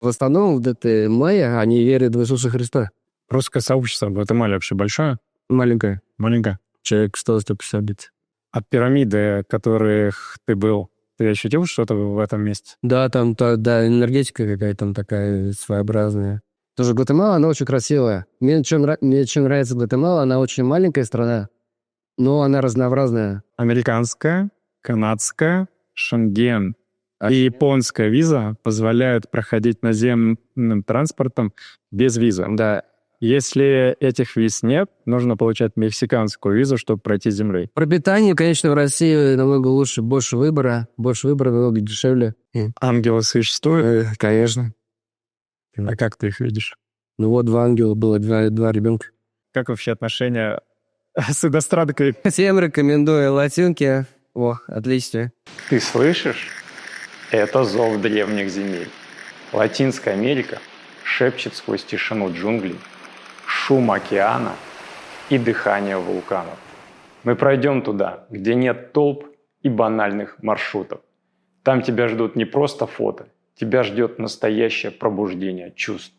В основном вот это майя, они верят в Иисуса Христа. Русское сообщество в Гватемале вообще большое? Маленькое. Маленькое. Человек 100-150 бит. От пирамиды, в которых ты был, ты ощутил что-то в этом месте? Да, там да, энергетика какая-то там такая своеобразная. Тоже Гватемала, она очень красивая. Мне чем нравится Гватемала, она очень маленькая страна, но она разнообразная. Американская, канадская, Шенген и японская виза позволяют проходить наземным транспортом без визы. Да. Если этих виз нет, нужно получать мексиканскую визу, чтобы пройти землей. Пропитание, конечно, в России намного лучше, больше выбора, намного дешевле. Ангелы существуют? Конечно. А как ты их видишь? Ну вот, 2 ангела было, 2 ребенка. Как вообще отношения с иностранкой? Всем рекомендую латинки. О, отлично. Ты слышишь? Это зов древних земель. Латинская Америка шепчет сквозь тишину джунглей, шум океана и дыхание вулканов. Мы пройдем туда, где нет толп и банальных маршрутов. Там тебя ждут не просто фото, тебя ждет настоящее пробуждение чувств.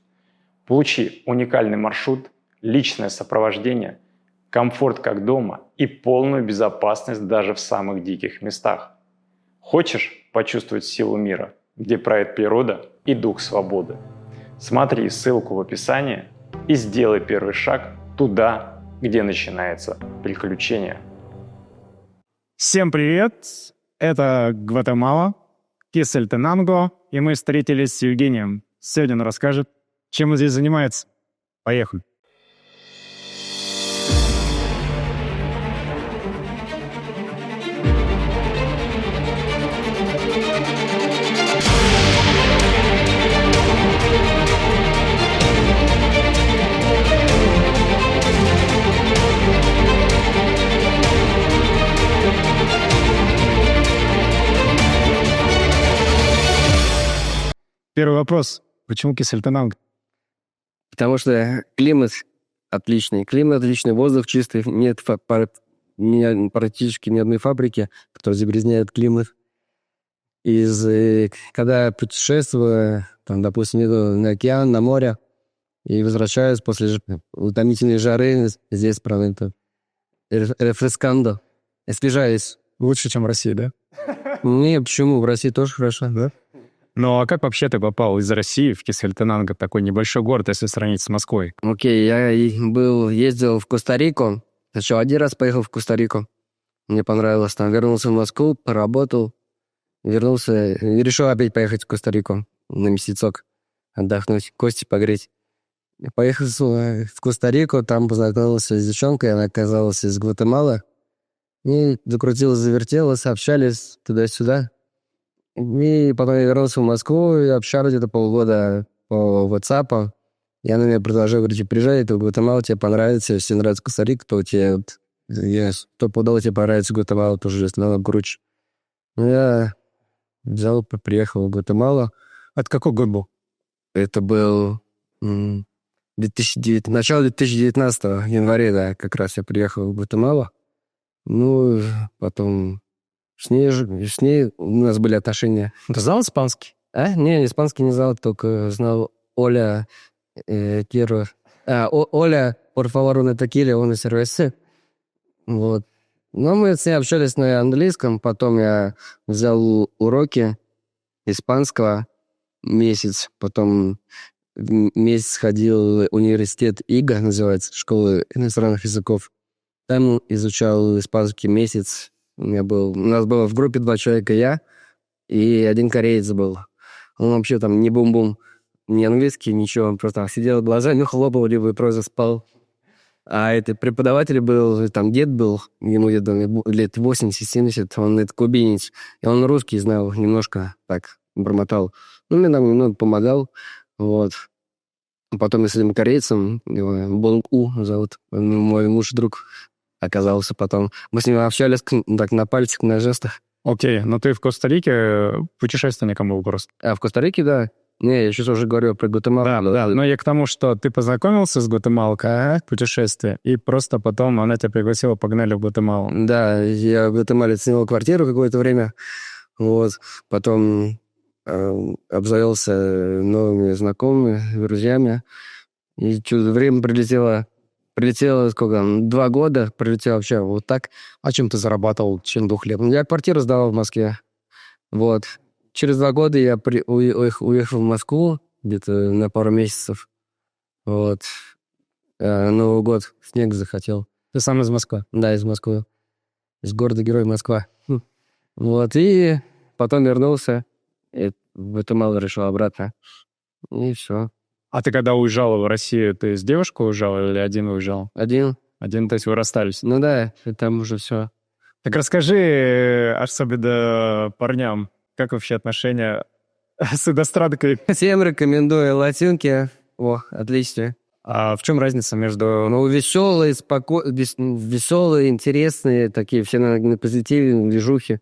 Получи уникальный маршрут, личное сопровождение, комфорт как дома и полную безопасность даже в самых диких местах. Хочешь почувствовать силу мира, где правит природа и дух свободы? Смотри ссылку в описании и сделай первый шаг туда, где начинается приключение. Всем привет! Это Гватемала, Кесальтенанго, и мы встретились с Евгением. Сегодня он расскажет, чем он здесь занимается. Поехали! Первый вопрос. Почему Кесальтенанго? Потому что климат отличный. Воздух чистый. Нет практически ни одной фабрики, которая загрязняет климат. Когда путешествую, там, допустим, иду на океан, на море, и возвращаюсь после утомительной жары, здесь, правда, это рефрескандо. Освежаюсь. Лучше, чем в России, да? Не, почему? В России тоже хорошо, да? Ну, а как вообще ты попал из России в Кесальтенанго, такой небольшой город, если сравнить с Москвой? Окей, я ездил в Коста-Рику. Сначала 1 раз поехал в Коста-Рику. Мне понравилось там. Вернулся в Москву, поработал. Вернулся и решил опять поехать в Коста-Рику на месяцок. Отдохнуть, кости погреть. Поехал в Коста-Рику, там познакомился с девчонкой. Она оказалась из Гватемалы. И закрутилась, завертелась, общались туда-сюда. И потом я вернулся в Москву и общались где-то полгода по WhatsApp. И она мне предложила, говорит, приезжай, ты в Гватемалу, тебе понравится, если нравится Коста-Рика, то тебе стопудово тебе понравится Гватемала, тоже если надо круче. Ну, я взял, приехал в Гватемалу. Это какой год был? Это был начало 2019 января, да, как раз я приехал в Гватемалу. Ну, потом с ней у нас были отношения. Ты знал испанский? Не, испанский не знал, только знал Оля Киру. Оля, por favor, una tequila, una cerveza. Вот. Но мы с ней общались на английском, потом я взял уроки испанского месяц, потом месяц ходил в университет ИГА, называется, школа иностранных языков. Там изучал испанский месяц. У нас было в группе 2 человека, я и 1 кореец был. Он вообще там не бум-бум, не английский, ничего. Он просто сидел, глазами хлопал, либо просто спал. А это преподаватель был, там дед был, ему лет 80-70, он это кубинец. И он русский знал, немножко так бормотал. Ну, мне там помогал. Вот. Потом я с этим корейцем, его Бонг-У зовут, мой муж-друг оказался потом. Мы с ним общались так на пальцах, на жестах. Окей, но ты в Коста-Рике путешественником был просто. А в Коста-Рике, да. Не, я сейчас уже говорю про Гватемалу. Да, но я к тому, что ты познакомился с Гватемалкой, путешествие, и просто потом она тебя пригласила, погнали в Гватемалу. Да, я в Гватемале снял квартиру какое-то время. Вот. Потом обзавелся новыми знакомыми, друзьями. И время прилетело. Прилетело сколько там, 2 года, прилетело вообще вот так. А чем ты зарабатывал в течение 2 лет? Я квартиру сдавал в Москве. Вот. Через 2 года я уехал в Москву где-то на пару месяцев. Вот. Новый год, снег захотел. Ты сам из Москвы? Да, из Москвы. Из города-герой Москва. Вот, и потом вернулся. И в Гватемалу решил обратно. И все. А ты когда уезжал в Россию, ты с девушкой уезжал или один уезжал? Один. Один, то есть вы расстались? Ну да, и там уже все. Так расскажи, особенно парням, как вообще отношения с иностранкой? Всем рекомендую латинки. О, отлично. А в чем разница между... Ну, веселые, веселые, интересные, такие все на позитиве, движухи.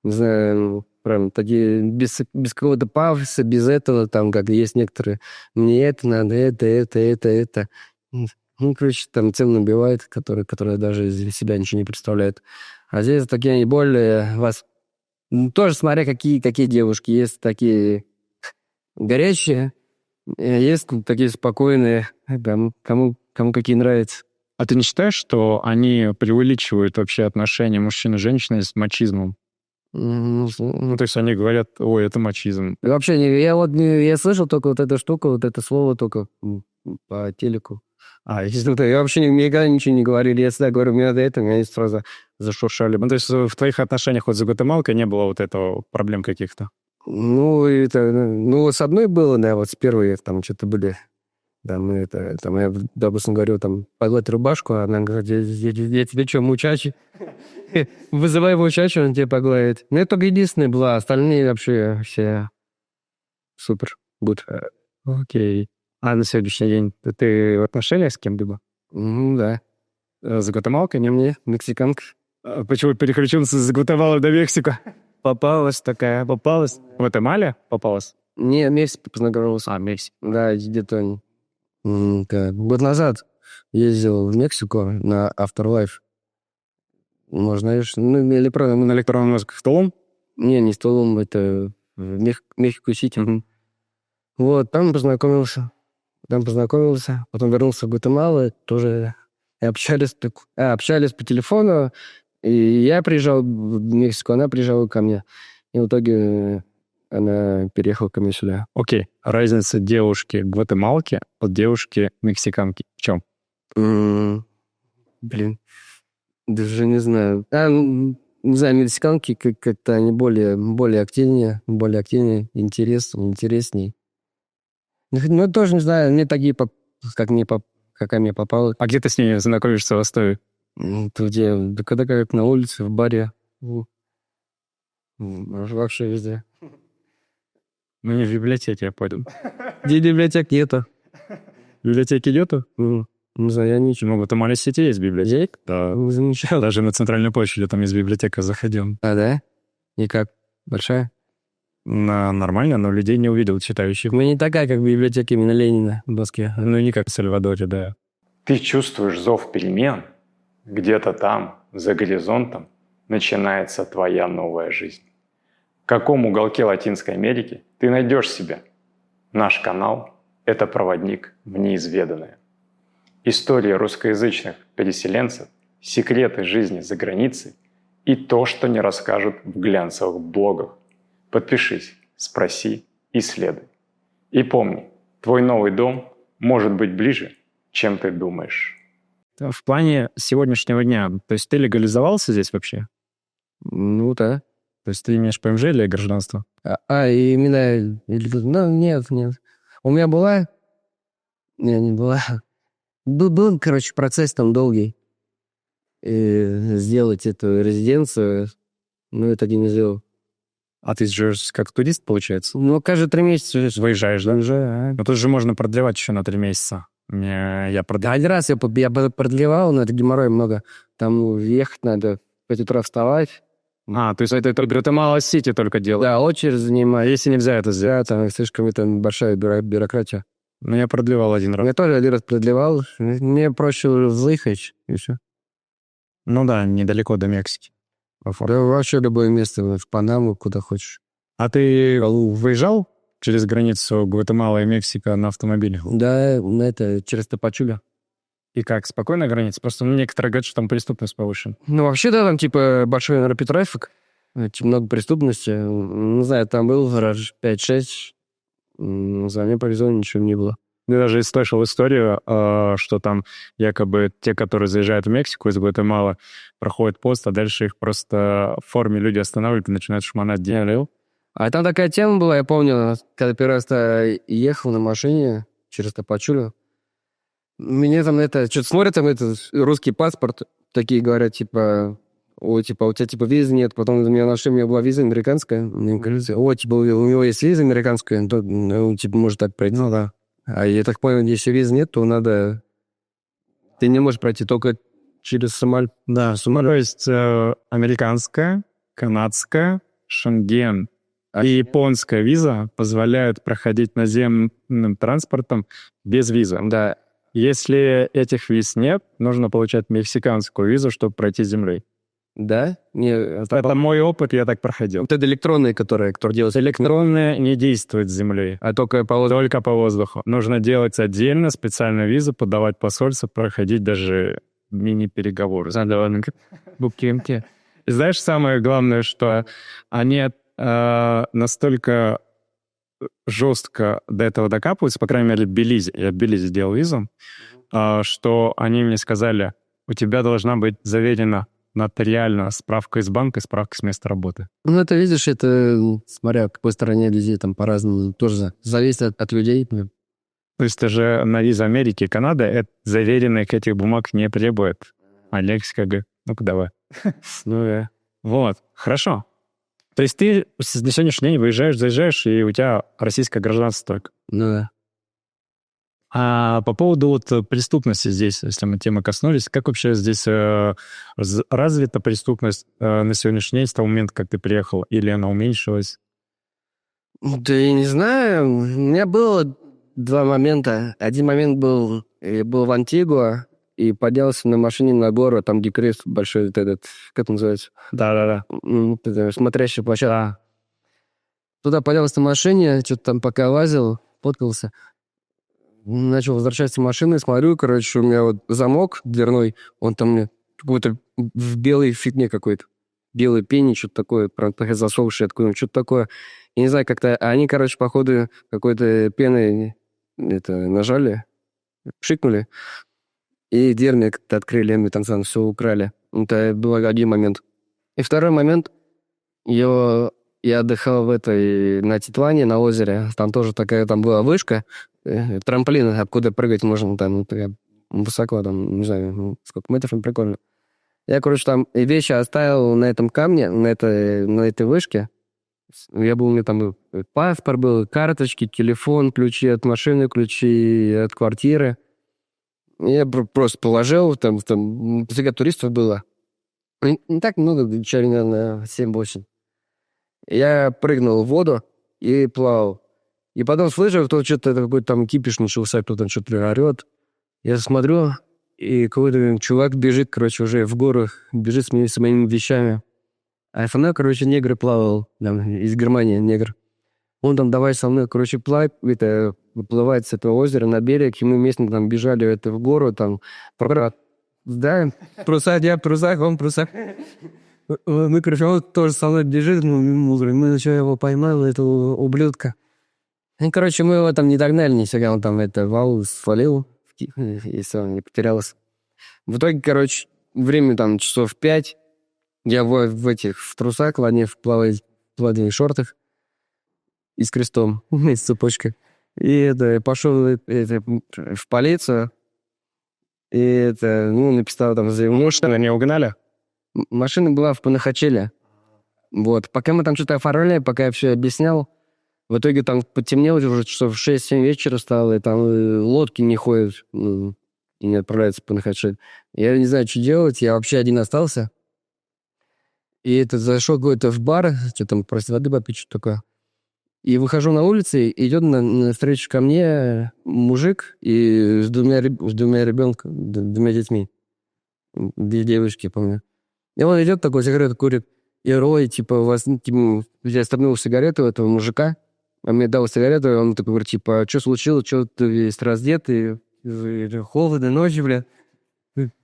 Не знаю, прям такие без какого-то пафоса, без этого, там, как есть некоторые. Мне это надо, это. Ну, короче, там цены набивают, которые даже из себя ничего не представляют. А здесь такие они более вас... Тоже смотря какие девушки. Есть такие горячие, есть такие спокойные, кому какие нравятся. А ты не считаешь, что они преувеличивают вообще отношения мужчины и женщины с мачизмом? Ну, То есть они говорят, ой, это мачизм. вообще, я слышал только вот эту штуку, вот это слово только по телеку. Я вообще никогда ничего не говорили. Я всегда говорю, мне надо это, меня сразу зашуршали. То есть в твоих отношениях вот с Гватемалкой не было вот этого проблем каких-то? С одной было, да, вот с первой там что-то были. Да, я, допустим, говорю, там, погладь рубашку, а она говорит, я тебе что, мучачи? Вызывай мучачи, он тебе погладит. Ну, это только единственная была, остальные вообще все супер, гуд. Окей. А на следующий день ты в отношениях с кем-либо? Да. С Гватемалкой? Не мне, мексиканка. Почему переключился с Гватемалы до Мексики? Попалась такая. Попалась? В Гватемале попалась? Не, в Мексике познакомился. Мексика. Да, где-то год назад ездил в Мексику на Afterlife. Может, знаешь, или правда, На электронном мозге в Тулум? не с Тулум, это в Мехико-Сити. Вот, там познакомился, потом вернулся в Гватемалу, тоже общались по телефону, и я приезжал в Мексику, она приезжала ко мне, и в итоге она переехала ко мне сюда. Окей. Разница девушки гватемалки от девушки мексиканки в чем? Блин, даже не знаю. Не знаю, мексиканки как-то они более активнее, интереснее. Ну, тоже не знаю, мне такие, как мне попало. А где ты с ней знакомишься в Ростове? Где? Да когда как на улице, в баре. Вообще везде. Ну, не в библиотеке, я пойду. Где библиотек нету? Библиотеки нету? Не знаю, я ничего. Ну, в Гватемале Сити есть библиотека. Да. Замечал. Даже на центральной площади там есть библиотека, заходил. А, да? И как? Большая? Нормально, но людей не увидел читающих. Мы не такая, как в библиотеке имени Ленина в Москве. Ну, не как в Сальвадоре, да. Ты чувствуешь зов перемен? Где-то там, за горизонтом, начинается твоя новая жизнь. В каком уголке Латинской Америки ты найдешь себя? Наш канал – это проводник в неизведанное. Истории русскоязычных переселенцев, секреты жизни за границей и то, что не расскажут в глянцевых блогах. Подпишись, спроси, исследуй. И помни, твой новый дом может быть ближе, чем ты думаешь. В плане сегодняшнего дня, то есть ты легализовался здесь вообще? Ну, да. То есть ты имеешь ПМЖ или гражданство? И именно... Ну, нет. У меня была... Не была. Был, короче, процесс там долгий. Сделать эту резиденцию, но это не сделал. А ты живешь как турист, получается? Ну, каждые 3 месяца живешь. Выезжаешь, да? Уже, Но тут же можно продлевать еще на 3 месяца. Я продлевал. Один раз я продлевал, но это геморрой много. Там ехать надо, в 5 утра вставать. То есть это Гватемала-Сити только дело. Да, очередь занимать. Если нельзя это сделать. Да, там слишком большая бюрократия. Но я продлевал один раз. Я тоже один раз продлевал. Мне проще выехать, и все. Ну да, недалеко до Мексики. Да, вообще любое место, в Панаму, куда хочешь. А ты выезжал через границу Гватемала и Мексика на автомобиле? Да, на это, через Тапачуля. И как, спокойная граница? Просто некоторые говорят, что там преступность повышена. Ну, вообще, да, там, типа, большой наркотрафик, много преступности. Не знаю, там был раз 5-6. За мне повезло, ничего не было. Я даже слышал историю, что там якобы те, которые заезжают в Мексику из Гватемалы, проходят пост, а дальше их просто в форме люди останавливают и начинают шмонать деньги. А там такая тема была, я помню, когда первый раз ехал на машине через Тапачулю. Мне там что-то смотрят, там русский паспорт, такие говорят, типа, о, типа, у тебя, типа, визы нет. Потом у меня нашли, у меня была виза американская. Мне говорят, о, типа, у него есть виза американская, то, ну, типа, может так пройти. Ну, да. А я так понял, если визы нет, то надо... Ты не можешь пройти только через Сомаль. Да, Сомаль. То есть американская, канадская, Шенген и японская виза позволяют проходить наземным транспортом без визы. Да. Если этих виз нет, нужно получать мексиканскую визу, чтобы пройти землей. Да? Не, Это мой опыт, я так проходил. вот это электронные, которые делаются. Электронные не действуют с землей, А только по только по воздуху. Нужно делать отдельно специальную визу, подавать посольство, проходить даже мини-переговоры. букинки. И знаешь, самое главное, что они настолько жестко до этого докапываются, по крайней мере, в Белизе. Я в Белизе делал визу, что они мне сказали, у тебя должна быть заверена нотариально справка из банка и справка с места работы. Ну, это, видишь, это, смотря в какой стороне людей, там по-разному тоже зависит от людей. То есть даже на визу Америки и Канады это заверенных этих бумаг не требует. А Мексика говорит, ну-ка давай. Ну, Вот, хорошо. То есть ты на сегодняшний день выезжаешь, заезжаешь, и у тебя российское гражданство только. ну да. А по поводу вот преступности здесь, если мы темы коснулись, как вообще здесь развита преступность на сегодняшний день с того момента, как ты приехал, или она уменьшилась? Да я не знаю. У меня было два момента. Один момент был, я был в Антигуа и поднялся на машине на гору, там где крест большой, вот этот, как это называется? Да-да-да. Смотрящая площадка. Туда поднялся на машине, что-то там пока лазил, фоткался. Начал возвращаться в машину, смотрю, короче, у меня вот замок дверной, он там мне какой-то в белой фигне какой-то. Белой пене, что-то такое, прям засохшее, откуда что-то такое. Я не знаю, как-то... Они, короче, походу, какой-то пеной нажали, пшикнули, и дверь мне как-то открыли, мне там все украли. Это был один момент. И второй момент, я отдыхал на Титлане, на озере. Там тоже такая там была вышка, трамплин, откуда прыгать можно, там высоко, там, не знаю, сколько метров, прикольно. Я, короче, там вещи оставил на этом камне, на этой вышке. У меня там был паспорт, был карточки, телефон, ключи от машины, ключи от квартиры. Я просто положил, там дофига туристов было. Не так много, человек, наверное, 7-8. Я прыгнул в воду и плавал. И потом слышу, кто что-то какой-то там кипиш начался, кто там что-то орет. Я смотрю, и какой-то чувак бежит, короче, уже в гору, бежит с моими вещами. А со мной, короче, негр плавал, там, из Германии негр. Он там, давай со мной, короче, выплывает с этого озера на берег, и мы вместе там бежали в гору, там, да, я в трусах, он в трусах. Мы, короче, он тоже со мной бежит, мы еще его поймали, этого ублюдка. И, короче, мы его там не догнали нифига, он там вал свалил, и все, не потерялся. В итоге, короче, время там часов 5, я в трусах, в плавательных шортах и с крестом, и с цепочкой. И пошел в полицию, и написал там заявление. Машину не угнали? Машина была в Панахачеле. Вот. Пока мы там что-то оформляли, пока я все объяснял, в итоге там потемнело уже часов в 6-7 вечера стало, и там лодки не ходят и не отправляются в Панахачель. Я не знаю, что делать, я вообще один остался. И зашел какой-то в бар, что там, просто воды попить, что такое. И выхожу на улицу, и идет навстречу ко мне мужик и с двумя детьми. Две девушки, помню. И он идет такой, сигарету курит. герой, типа, у вас, ну, типа, я стопнул сигарету этого мужика, он мне дал сигарету, и он такой говорит, типа, что случилось, что ты весь раздетый, холодно, ночью, бля,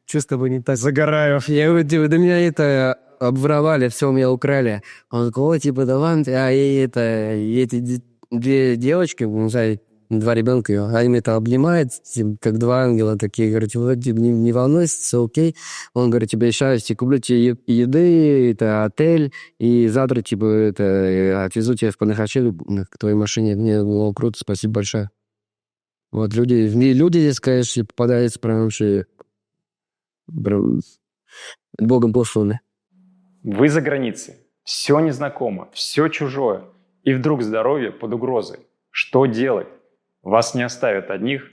что с тобой не так? Загораю. Я говорю, типа, да меня это обворовали, все у меня украли. Он такой, ой, типа, да ладно, и эти две девочки, не знаю, 2 ребенка, они меня там обнимают, типа, как 2 ангела такие, говорят, вот, типа, не волнуйся, все окей. Он говорит, тебе обещаю, типа, куплю тебе еды, это отель, и завтра, типа, это, отвезу тебя в Панахачелу к твоей машине. Мне было круто, спасибо большое. Вот, люди здесь, конечно, попадаются прям вообще Богом посланы. Вы за границей. Все незнакомо, все чужое. И вдруг здоровье под угрозой. Что делать? Вас не оставят одних.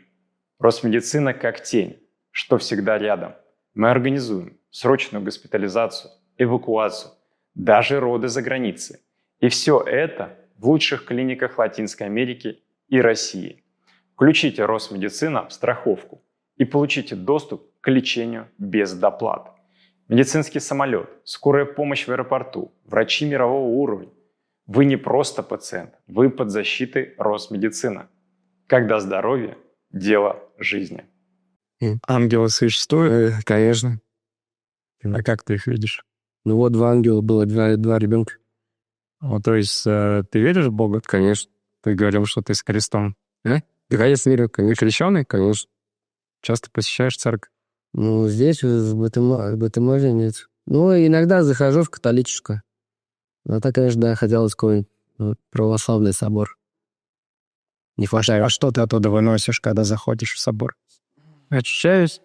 Росмедицина как тень, что всегда рядом. Мы организуем срочную госпитализацию, эвакуацию, даже роды за границей. И все это в лучших клиниках Латинской Америки и России. Включите Росмедицина в страховку и получите доступ к лечению без доплат. Медицинский самолет, скорая помощь в аэропорту, врачи мирового уровня. Вы не просто пациент, вы под защитой Росмедицина. Когда здоровье – дело жизни. Ангелы существуют? Конечно. А как ты их видишь? Ну вот 2 ангела было, 2 ребенка. Вот, то есть ты веришь в Бога? Конечно. Ты говорил, что ты с крестом. Да, конечно, верю, конечно. Крещеный? Конечно. Часто посещаешь церковь? Ну, здесь, в Батымале нет. Ну, иногда захожу в католическую. А так, конечно, да, хотелось какой-нибудь православный собор. Не хватает. А что ты оттуда выносишь, когда заходишь в собор? Очищаюсь?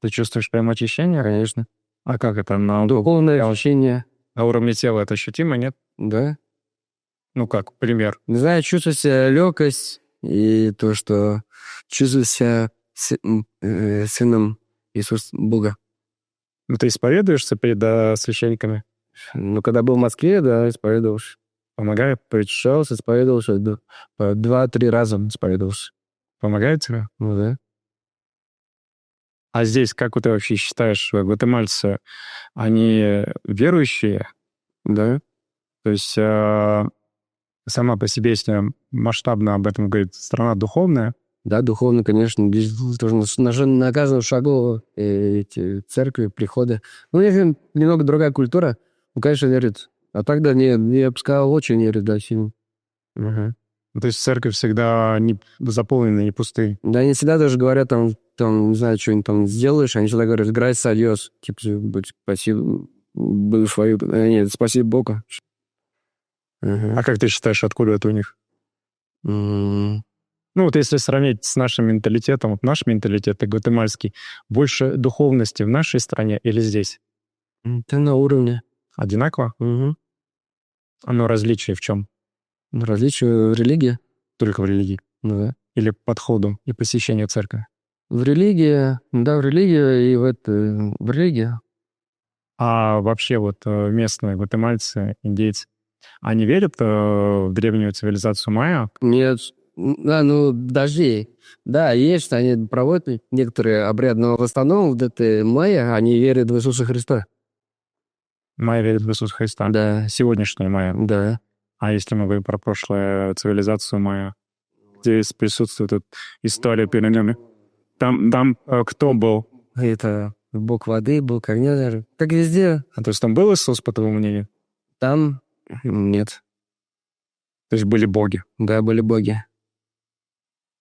Ты чувствуешь прям очищение? Конечно. А как это? На Духовное ощущение. уровне тела это ощутимо, нет? Да. Ну как, пример. Не знаю, чувствую себя легкость и то, что чувствую себя сыном Иисуса Бога. Ну ты исповедуешься перед священниками? Ну, когда был в Москве, да, исповедовался. Помогает? Причащался, исповедовался, 2-3 раза исповедовался. Помогает тебе? Ну, да. А здесь, как ты вообще считаешь, гватемальцы, они верующие? Да. То есть сама по себе, если масштабно об этом говорить, страна духовная? Да, духовно, конечно, тоже на каждом шагу эти церкви, приходы. Ну, у них немного другая культура. Ну, конечно, верит. А так, да, нет, я бы сказал, очень верит, да, сильно. Ага. То есть церковь всегда не заполнена, не пустые. Да, они всегда даже говорят, там, не знаю, что они там сделаешь, они всегда говорят, gracias a Dios. Типа, спасибо, нет, спасибо Богу. А как ты считаешь, откуда это у них? М, Ну вот если сравнить с нашим менталитетом, вот наш менталитет, гватемальский, больше духовности в нашей стране или здесь? Это на уровне. Одинаково? Угу. Оно различие в чем? Различия в религии. Только в религии? Ну, да. Или подходу и посещению церкви? В религии, да, в религии и в религии. А вообще вот местные гватемальцы, индейцы, они верят в древнюю цивилизацию майя? Нет, ну, подожди. Да, есть, они проводят некоторые обряды, но в основном вот это майя, они верят в Иисуса Христа. Майя верит в Иисуса Христа? Да, Сегодняшняя майя? да. А если мы говорим про прошлую цивилизацию майя, здесь присутствует вот история пирамидами. Там кто был? Это бог воды, бог огня даже. Как везде. А то есть там был Иисус, по твоему мнению? Там нет. То есть были боги? Да, были боги.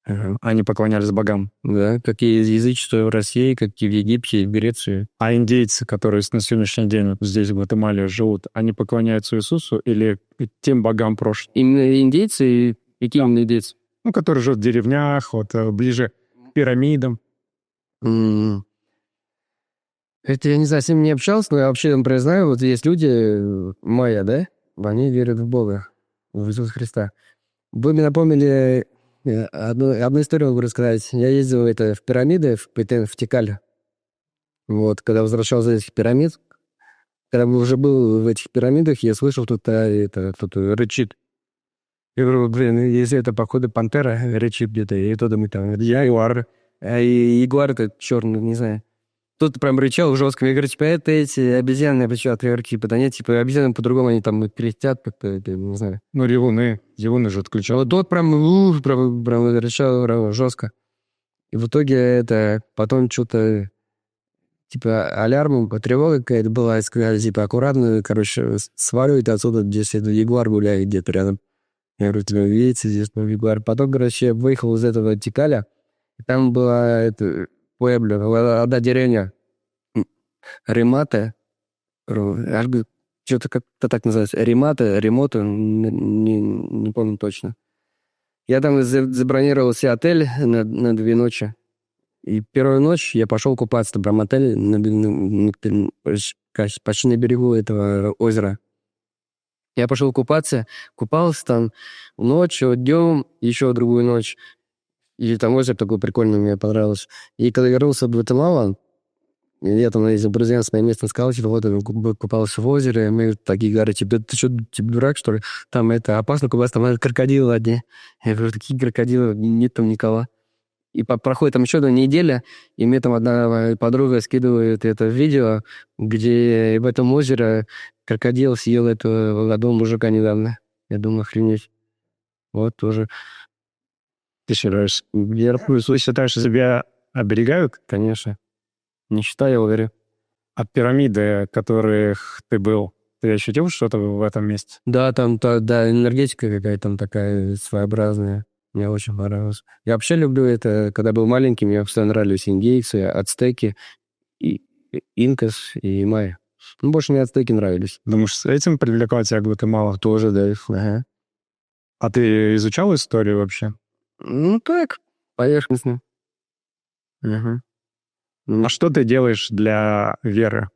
Ага. Они поклонялись богам? Да, как и язычество в России, как и в Египте, и в Греции. А индейцы, которые на сегодняшний день вот здесь, в Гватемале, живут, они поклоняются Иисусу или тем богам прошлых? Именно индейцы и какие именно индейцы? Ну, которые живут в деревнях, вот ближе к пирамидам. М. Это я не знаю, с ним не общался, но я вообще там признаю, вот есть люди, майя, да, они верят в Бога, в Иисуса Христа. Вы мне напомнили одну историю могу рассказать. Я ездил в пирамиды, в Тикаль. Вот, когда возвращался из этих пирамид, когда уже был в этих пирамидах, я слышал, тут рычит. Я говорю, блин, если это, походу, пантера рычит где-то, и кто-то мы там, ягуар. А ягуар это черный, не знаю. Кто-то прям рычал жестко. Я говорю, типа, это эти обезьяны рычат, типа, да нет, типа, обезьяны по-другому, они там кряхтят как-то, не знаю. Ну, ревуны же отключал. Вот тот прям рычал прям жестко. И в итоге это потом что-то, типа, алярм, тревога какая-то была, и сказали, типа, аккуратно, короче, сваливайте отсюда, здесь это ягуар гуляет где-то рядом. Я говорю, тебя видите, здесь ягуар. Потом, короче, я выехал из этого Тикаля, и там была это Пуэбло, одна деревня, Ремата, что-то как-то так называется, Ремота, не помню точно. Я там забронировал себе отель на 2 ночи. И первую ночь я пошел купаться, прям отель почти на берегу этого озера. Я пошел купаться, купался там ночью, днем, еще другую ночь. И там озеро такое прикольное, мне понравилось. И когда вернулся в Гватемалу, я там ездил друзьям с моим местным сказал, типа, вот, купался в озере, и мы такие говорят, типа, ты что, типа, дурак, что ли? Там это опасно купаться, там крокодилы одни. Я говорю, такие крокодилы, нет там никого. И проходит там еще 1 неделя, и мне там одна подруга скидывает это видео, где в этом озере крокодил съел этого одного мужика недавно. Я думаю, охренеть. Вот тоже. Ты считаешь, что тебя оберегают? Конечно. Не считаю, я уверен. От пирамиды, которых ты был, ты ощутил что-то в этом месте? Да, там, да, энергетика какая-то там такая своеобразная. Мне очень понравилось. Я вообще люблю это, когда был маленьким, мне постоянно нравились индейцы, ацтеки, инкас и майя. Ну, больше мне ацтеки нравились. Думаешь, с этим привлекал тебя Гватемала? Тоже, да. Ага. А ты изучал историю вообще? Ну, так, поверхностно. Ага. А что ты делаешь для веры?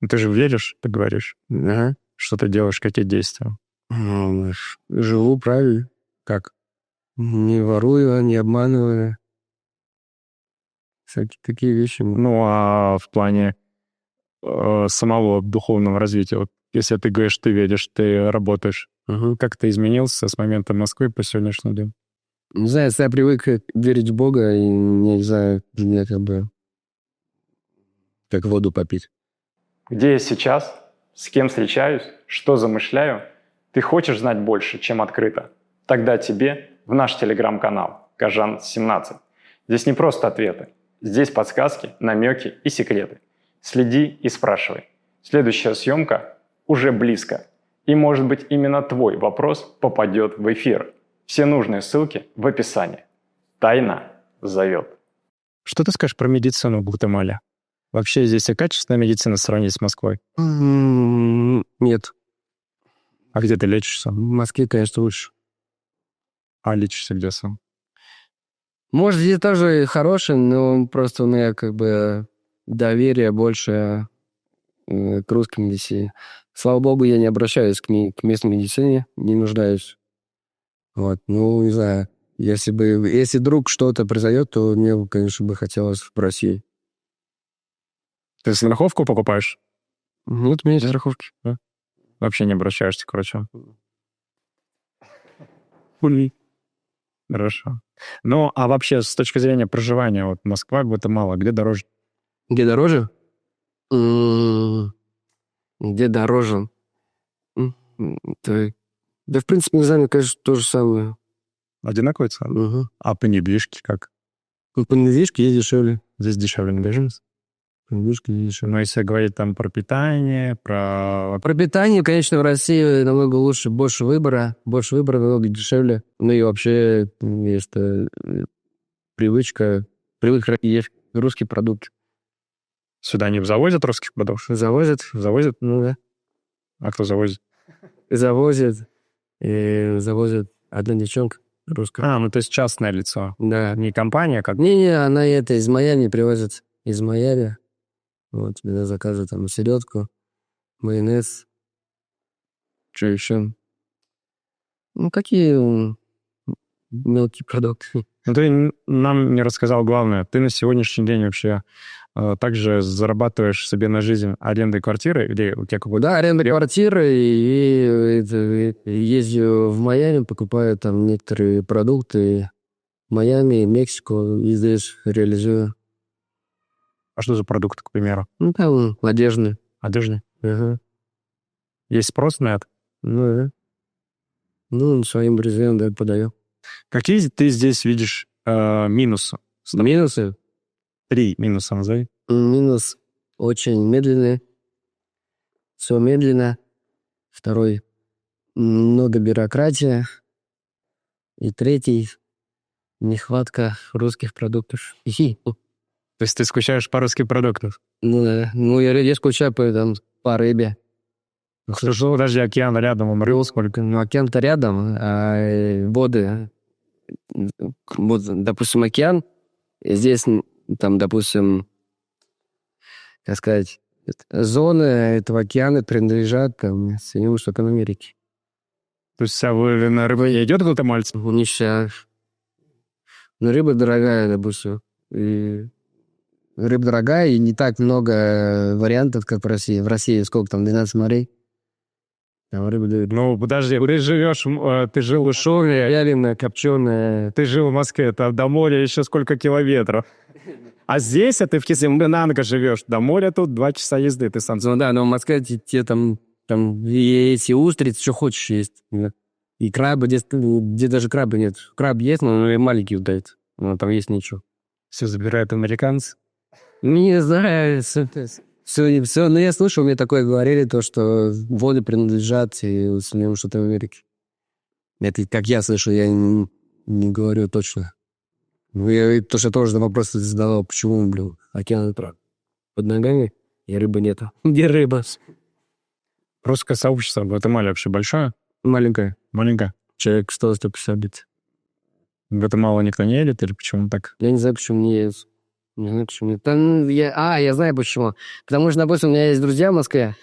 Ты же веришь, ты говоришь. Ага. Что ты делаешь, какие действия? Живу правильно. Как? Не ворую, не обманываю. Всякие такие вещи. Ну, а в плане самого духовного развития, вот если ты говоришь, ты веришь, ты работаешь, как ты изменился с момента Москвы по сегодняшний день? Не знаю, я привык верить в Бога, и не знаю, мне как бы как воду попить. Где я сейчас? С кем встречаюсь? Что замышляю? Ты хочешь знать больше, чем открыто? Тогда тебе в наш телеграм-канал Кажан17. Здесь не просто ответы. Здесь подсказки, намеки и секреты. Следи и спрашивай. Следующая съемка уже близко. И, может быть, именно твой вопрос попадет в эфир. Все нужные ссылки в описании. Тайна зовет. Что ты скажешь про медицину в Гватемале? Вообще здесь и качественная медицина сравнить с Москвой? Нет. А где ты лечишься? В Москве, конечно, лучше. А лечишься где сам? Может, здесь тоже хороший, но просто у меня как бы доверие больше к русской медицине. Слава богу, я не обращаюсь к местной медицине, не нуждаюсь. Вот, ну, не знаю. Если вдруг что-то произойдет, то мне, конечно, бы хотелось в России. Ты страховку покупаешь? Вот у меня есть страховки. Да? Вообще не обращаешься к врачу? Хорошо. Ну, а вообще, с точки зрения проживания, вот Москва, Гватемала, где дороже? Где дороже? Где дороже? Да, в принципе, не знаю, мне кажется, то же самое. Одинаковые цены? Угу. А по недвижке как? По недвижке есть дешевле. Здесь дешевле недвижимость? По недвижке есть дешевле. Но если говорить там про питание, про... Про питание, конечно, в России намного лучше, больше выбора, намного дешевле. Ну и вообще есть привычка есть русские продукты. Сюда не завозят русских продуктов? Завозят? Завозят? Ну да. А кто завозит? Завозят одна девчонка русская. А, ну то есть частное лицо. Да. Не компания, как... Не, она это из Майами привозит. Из Майами. Вот, тебе заказывают там селедку, майонез. Что еще? Ну, какие мелкие продукты. Ну, ты нам не рассказал главное. Ты на сегодняшний день вообще также зарабатываешь себе на жизнь арендой квартиры? Или у тебя какой-то... Да, аренда квартиры, и езжу в Майами, покупаю там некоторые продукты. В Майами, Мексику, и здесь реализую. То есть, ну, работаешь, как бы, на себя. Да, да, да. Работаю. Работаю. А что за продукт, к примеру? Ну, там одежда. Одежда? Ага. Есть спрос на это? Ну, да. Ну, своим друзьям, да, подаю. Какие ты здесь видишь минусы? Минусы? 3 минуса назови. Минус очень медленный. Все медленно. Второй много бюрократия. И третий нехватка русских продуктов. Хи. То есть ты скучаешь по русским продуктам? Ну, да. Ну, я скучаю по рыбе. Хорошо, подожди, океан рядом, рыб сколько? Ну, океан-то рядом, а воды... Вот, допустим, океан, и здесь, там, допустим, как сказать, зоны этого океана принадлежат там, Соединенным Штатам Америки. То есть вся выловленная рыба идет гватемальцам? У них сейчас... Ну, рыба дорогая, допустим. И рыба дорогая, и не так много вариантов, как в России. В России сколько там, 12 морей? Там рыба дают. Ну, подожди, ты живешь, ты жил в Шове, Вяленая, копченая. ты жил в Москве, это до моря еще сколько километров. А здесь, ты в Кисимбенанго живешь, до моря тут 2 часа езды, ты сам. Ну да, но в Москве те там и эти устрицы, что хочешь есть. И крабы, где даже крабы нет. Краб есть, но он маленький дает. Но там есть ничего. Все забирают американцы. Не знаю, все, но я слышал, мне такое говорили, то, что воды принадлежат и Соединенным Штатам Америки. Это как я слышал, я не говорю точно. Ну, я то, что тоже вопрос задавал, почему, блин, океан под ногами, и рыбы нету. Где рыба? Русское сообщество в Гватемале вообще большое? Маленькая. Маленькое? Человек 100-150 бит. В Гватемалу никто не едет или почему так? Я не знаю, почему не едут. Не знаю, почему. Я знаю почему. Потому что, допустим, у меня есть друзья в Москве.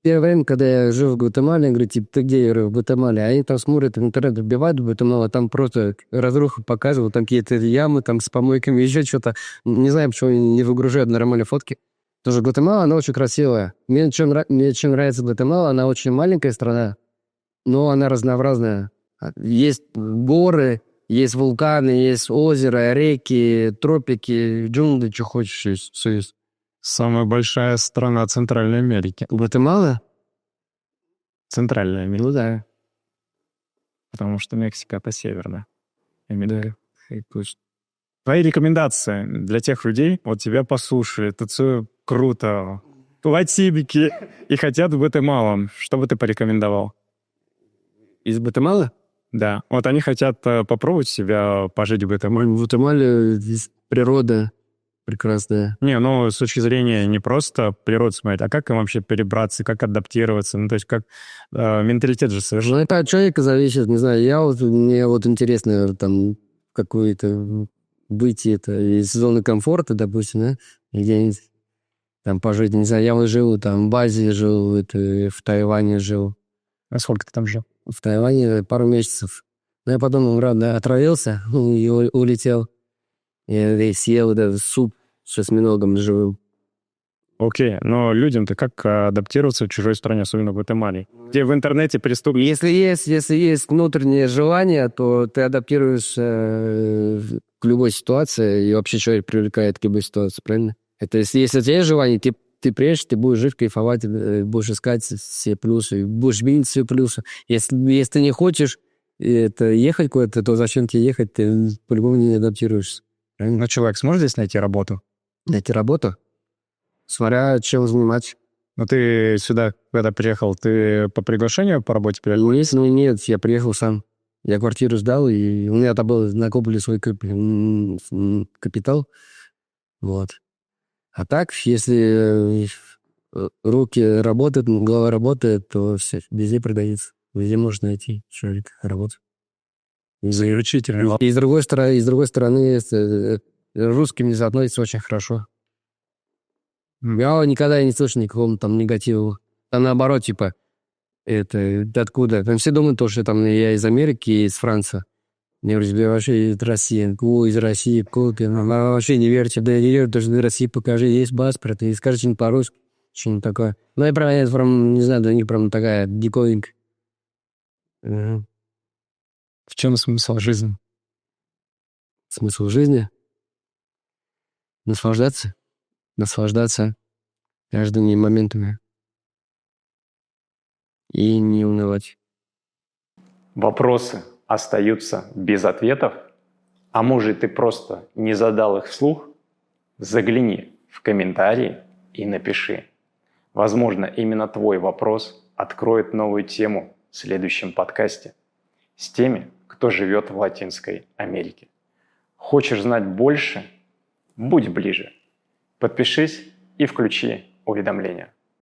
Первое время, когда я жил в Гватемале, я говорю, типа, ты где? Я говорю, в Гватемале. Они там смотрят, в интернет вбивают в Гватемалу, там просто разруху показывают, там какие-то ямы там с помойками, еще что-то. Не знаю, почему они не выгружают нормальные фотки. Тоже Гватемала, она очень красивая. Мне чем нравится Гватемала, она очень маленькая страна, но она разнообразная. Есть горы, есть вулканы, есть озера, реки, тропики, джунгли, что хочешь, есть. Все есть. Самая большая страна Центральной Америки. Гватемала? Центральная Америка. Ну да. Потому что Мексика — это северная Америка. Да. Твои рекомендации для тех людей, вот тебя послушали, это все круто, латиники, и хотят в Гватемалу. Что бы ты порекомендовал? Из Гватемалы? Да. Вот они хотят попробовать себя пожить в Гватемале. В Гватемале здесь природа прекрасная. Не, ну, с точки зрения не просто природу смотреть, а как им вообще перебраться, как адаптироваться, ну, то есть как менталитет же совершенно... Ну, это от человека зависит, не знаю. Мне вот интересно там какое-то выйти это из зоны комфорта, допустим, да, где-нибудь там пожить. Не знаю, я вот жил там в Азии, жил в Тайване жил. А сколько ты там жил? В Тайване пару месяцев. Но я потом, правда, отравился и улетел. Я съел этот суп с осьминогом живым. Окей, но людям-то как адаптироваться в чужой стране, особенно в Гватемале? Где в интернете преступники... Если есть внутреннее желание, то ты адаптируешься к любой ситуации, и вообще человек привлекает к любой ситуации, правильно? Это если у тебя есть желание, ты приедешь, ты будешь жить, кайфовать, будешь искать все плюсы, будешь видеть все плюсы. Если ты не хочешь ехать куда-то, то зачем тебе ехать? Ты по-любому не адаптируешься. Правильно? Ну, человек сможет здесь найти работу? Найти работу? Смотря чем заниматься. Ну, ты сюда, когда приехал, ты по приглашению по работе приехал? Нет, я приехал сам. Я квартиру сдал, и у меня там был накоплен свой капитал. Вот. А так, если руки работают, голова работает, то все, везде продается. Везде можно найти человек работу. Замечательно. И с другой стороны, с русскими относятся очень хорошо. Я никогда не слышал никакого там негатива. Там наоборот, типа, это откуда? Там все думают, что там я из Америки и из Франции. Я говорю, тебе вообще из России. Из России, вообще не верьте. Да не верю, даже из России покажи, есть паспорт, и скажи что-нибудь по-русски, что-нибудь такое. Ну, я прям, не знаю, для них прям такая диковинка. В чем смысл жизни? Смысл жизни? наслаждаться каждыми моментами и не унывать. Вопросы остаются без ответов, а может, ты просто не задал их вслух? Загляни в комментарии и напиши. Возможно, именно твой вопрос откроет новую тему в следующем подкасте с теми, кто живет в Латинской Америке. Хочешь знать больше? Будь ближе. Подпишись и включи уведомления.